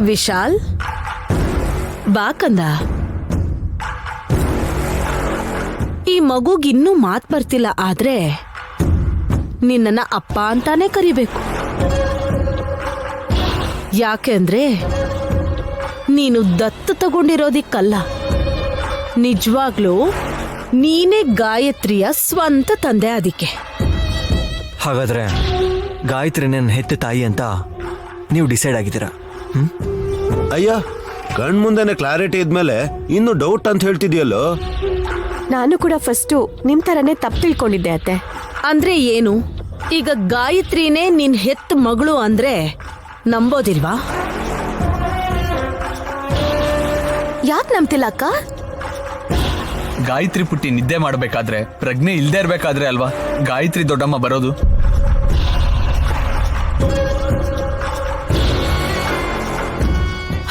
ವಿಶಾಲ್ ಬಾ ಕಂದ. ಈ ಮಗುಗಿನ್ನೂ ಮಾತ್ ಬರ್ತಿಲ್ಲ, ಆದ್ರೆ ನಿನ್ನನ್ನ ಅಪ್ಪ ಅಂತಾನೆ ಕರಿಬೇಕು. ಯಾಕೆಂದ್ರೆ ನೀನು ದತ್ತು ತಗೊಂಡಿರೋದಿಕ್ಕಲ್ಲ, ನಿಜವಾಗ್ಲೂ ನೀನೇ ಗಾಯತ್ರಿಯ ಸ್ವಂತ ತಂದೆ. ಅದಕ್ಕೆ ಹಾಗಾದ್ರೆ ಗಾಯತ್ರಿ ನನ್ನ ಹೆತ್ತ ತಾಯಿ ಅಂತ ನೀವು ಡಿಸೈಡ್ ಆಗಿದ್ದೀರಾ? ಅಯ್ಯ, ಕಣ್ಮುಂದೆನೆ ಕ್ಲಾರಿಟಿ ಇದ್ಮೇಲೆ ಇನ್ನು ಡೌಟ್ ಅಂತ ಹೇಳ್ತಿದ್ಯಲ್ಲೋ. ನಾನು ಕೂಡ ಫಸ್ಟು ನಿಮ್ ತರನೇ ತಪ್ಪು ತಿಳ್ಕೊಂಡಿದ್ದೆ ಅತ್ತೆ. ಅಂದ್ರೆ ಏನು? ಈಗ ಗಾಯತ್ರಿನೇ ನಿನ್ ಹೆತ್ತ ಮಗಳು ಅಂದ್ರೆ ನಂಬೋದಿಲ್ವಾ? ಯಾಕೆ ನಂಬ್ತಿಲ್ಲ ಅಕ್ಕ? ಗಾಯತ್ರಿ ಪುಟ್ಟಿ ನಿದ್ದೆ ಮಾಡಬೇಕಾದ್ರೆ, ಪ್ರಜ್ಞೆ ಇಲ್ದೇ ಇರ್ಬೇಕಾದ್ರೆ ಅಲ್ವಾ ಗಾಯತ್ರಿ ದೊಡ್ಡಮ್ಮ ಬರೋದು?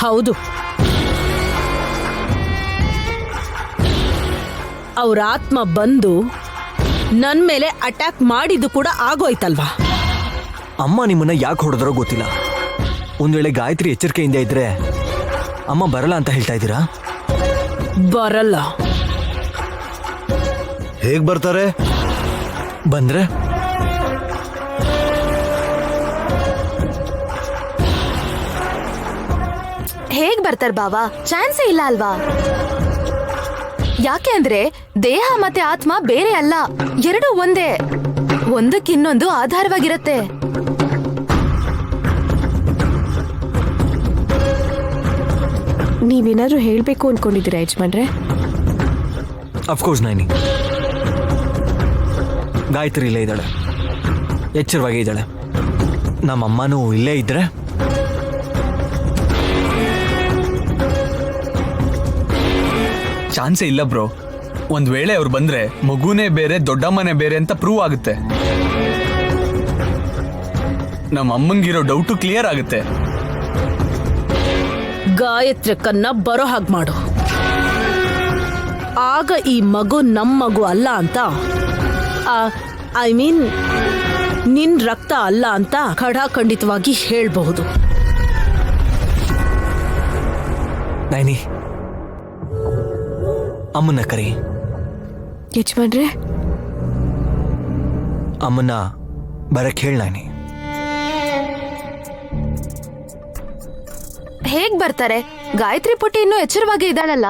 ಹೌದು, ಅವ್ರ ಆತ್ಮ ಬಂದು ನನ್ ಮೇಲೆ ಅಟ್ಯಾಕ್ ಮಾಡಿದ್ದು ಕೂಡ ಆಗೋಯ್ತಲ್ವಾ? ಅಮ್ಮ ನಿಮ್ಮನ್ನ ಯಾಕೆ ಹೊಡೆದ್ರೋ ಗೊತ್ತಿಲ್ಲ. ಒಂದ್ ವೇಳೆ ಗಾಯತ್ರಿ ಎಚ್ಚರಿಕೆಯಿಂದ ಇದ್ರೆ ಅಮ್ಮ ಬರಲ್ಲ ಅಂತ ಹೇಳ್ತಾ ಇದ್ದೀರಾ? ಬರಲ್ಲ. ಹೇಗ್ ಬರ್ತಾರೆ? ಬಂದ್ರೆ ಹೇಗ್ ಬರ್ತಾರ ಬಾವಾ? ಚಾನ್ಸೇ ಇಲ್ಲ ಅಲ್ವಾ? ಯಾಕೆ ಅಂದ್ರೆ ದೇಹ ಮತ್ತೆ ಆತ್ಮ ಬೇರೆ ಅಲ್ಲ, ಎರಡೂ ಒಂದೇ, ಒಂದಕ್ಕಿನ್ನೊಂದು ಆಧಾರವಾಗಿರತ್ತೆ. ನೀವೇನಾದ್ರೂ ಹೇಳ್ಬೇಕು ಅನ್ಕೊಂಡಿದ್ದೀರಾ ಯಜಮಾನ್ರೆ? ಅಫ್ಕೋರ್ಸ್ ನೈನಿ, ಗಾಯತ್ರಿ ಇಲ್ಲೇ ಇದ್ದಾಳೆ, ಎಚ್ಚರವಾಗಿ ಇದ್ದಾಳೆ. ನಮ್ಮಮ್ಮನೂ ಇಲ್ಲೇ ಇದ್ರೆ ಚಾನ್ಸೇ ಇಲ್ಲ ಬ್ರೋ. ಒಂದ್ ವೇಳೆ ಅವ್ರು ಬಂದ್ರೆ ಮಗುನೇ ಬೇರೆ ದೊಡ್ಡಮ್ಮನೇ ಬೇರೆ ಅಂತ ಪ್ರೂವ್ ಆಗುತ್ತೆ. ನಮ್ಮ ಅಮ್ಮಂಗಿರೋ ಡೌಟು ಕ್ಲಿಯರ್ ಆಗುತ್ತೆ. ಗಾಯತ್ರಿ ಕನ್ನ ಬರೋ ಹಾಗೆ ಮಾಡು, ಆಗ ಈ ಮಗು ನಮ್ಮ ಮಗು ಅಲ್ಲ ಅಂತ, ಐ ಮೀನ್ ನಿನ್ ರಕ್ತ ಅಲ್ಲ ಅಂತ ಖಡಾಖಂಡಿತವಾಗಿ ಹೇಳ್ಬಹುದು. ನೈನಿ, ಅಮ್ಮನ್ನ ಕರಿ. ಯಜಮಾನ್ರೆ, ಅಮ್ಮನ್ನ ಬರಕ್ ಹೇಳ ನೈನಿ. ಹೇಗ್ ಬರ್ತಾರೆ? ಗಾಯತ್ರಿ ಪುಟ್ಟಿ ಇನ್ನೂ ಎಚ್ಚರವಾಗಿ ಇದ್ದಾಳಲ್ಲ.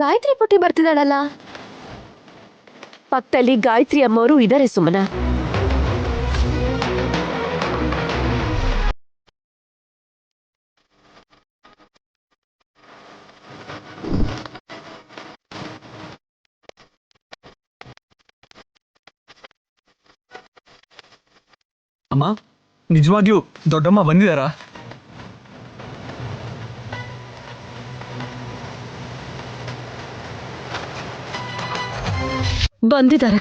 ಗಾಯತ್ರಿ ಪುಟ್ಟಿ ಬರ್ತಿದ್ದಾಳಲ್ಲ. ಪಕ್ಕದಲ್ಲಿ ಗಾಯತ್ರಿ ಅಮ್ಮವರು ಇದಾರೆ ಸುಮನ. ಅಮ್ಮ, ನಿಜವಾಗಿಯೂ ದೊಡ್ಡಮ್ಮ ಬಂದಿದಾರಾ? ಬಂದಿದ್ದಾರೆ.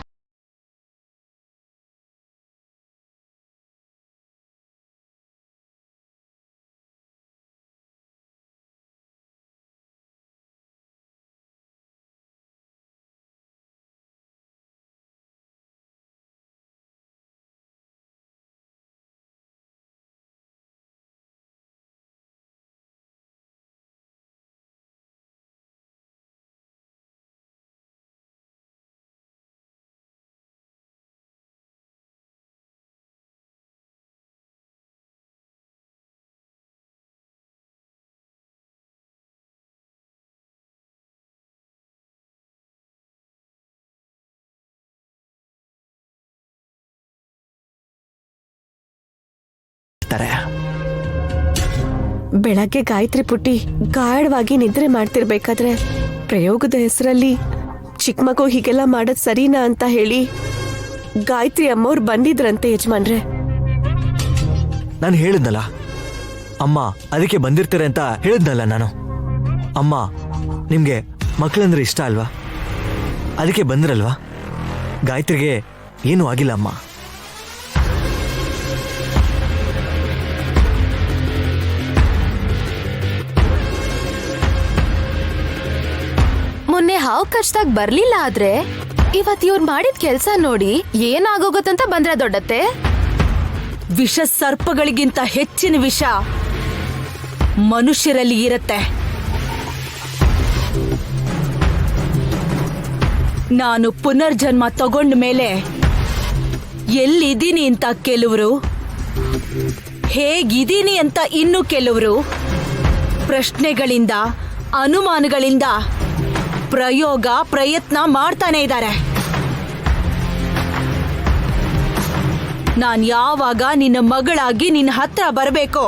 ಬೆಳಗ್ಗೆ ಗಾಯತ್ರಿ ಪುಟ್ಟಿ ಗಾಢವಾಗಿ ನಿದ್ರೆ ಮಾಡ್ತಿರ್ಬೇಕಾದ್ರೆ ಪ್ರಯೋಗದ ಹೆಸರಲ್ಲಿ ಚಿಕ್ಕ ಮಗು ಹೀಗೆಲ್ಲ ಮಾಡೋದ್ ಸರಿನಾ ಅಂತ ಹೇಳಿ ಗಾಯತ್ರಿ ಅಮ್ಮವ್ರು ಬಂದಿದ್ರಂತೆ ಯಜಮಾನ್ರೆ. ನಾನು ಹೇಳಿದ್ನಲ್ಲ ಅಮ್ಮ ಅದಕ್ಕೆ ಬಂದಿರ್ತಾರೆ ಅಂತ ಹೇಳಿದ್ನಲ್ಲ ನಾನು. ಅಮ್ಮ ನಿಮ್ಗೆ ಮಕ್ಕಳಂದ್ರೆ ಇಷ್ಟ ಅಲ್ವಾ, ಅದಕ್ಕೆ ಬಂದ್ರಲ್ವಾ. ಗಾಯತ್ರಿಗೆ ಏನೂ ಆಗಿಲ್ಲ ಅಮ್ಮ. ಮೊನ್ನೆ ಹಾವು ಕಚ್ದಾಗ ಬರ್ಲಿಲ್ಲ ಆದ್ರೆ ಇವತ್ ಇವ್ರು ಮಾಡಿದ ಕೆಲ್ಸ ನೋಡಿ ಏನಾಗೋಗತ್ತಂತ ಬಂದ್ರ ದೊಡ್ಡತ್ತೆ. ವಿಷ ಸರ್ಪಗಳಿಗಿಂತ ಹೆಚ್ಚಿನ ವಿಷ ಮನುಷ್ಯರಲ್ಲಿ ಇರುತ್ತೆ. ನಾನು ಪುನರ್ಜನ್ಮ ತಗೊಂಡ ಮೇಲೆ ಎಲ್ಲಿದ್ದೀನಿ ಅಂತ ಕೆಲವರು, ಹೇಗಿದ್ದೀನಿ ಅಂತ ಇನ್ನು ಕೆಲವರು ಪ್ರಶ್ನೆಗಳಿಂದ ಅನುಮಾನಗಳಿಂದ ಪ್ರಯೋಗ ಪ್ರಯತ್ನ ಮಾಡ್ತಾನೆ ಇದ್ದಾರೆ. ನಾನ್ ಯಾವಾಗ ನಿನ್ನ ಮಗಳಾಗಿ ನಿನ್ನ ಹತ್ರ ಬರಬೇಕೋ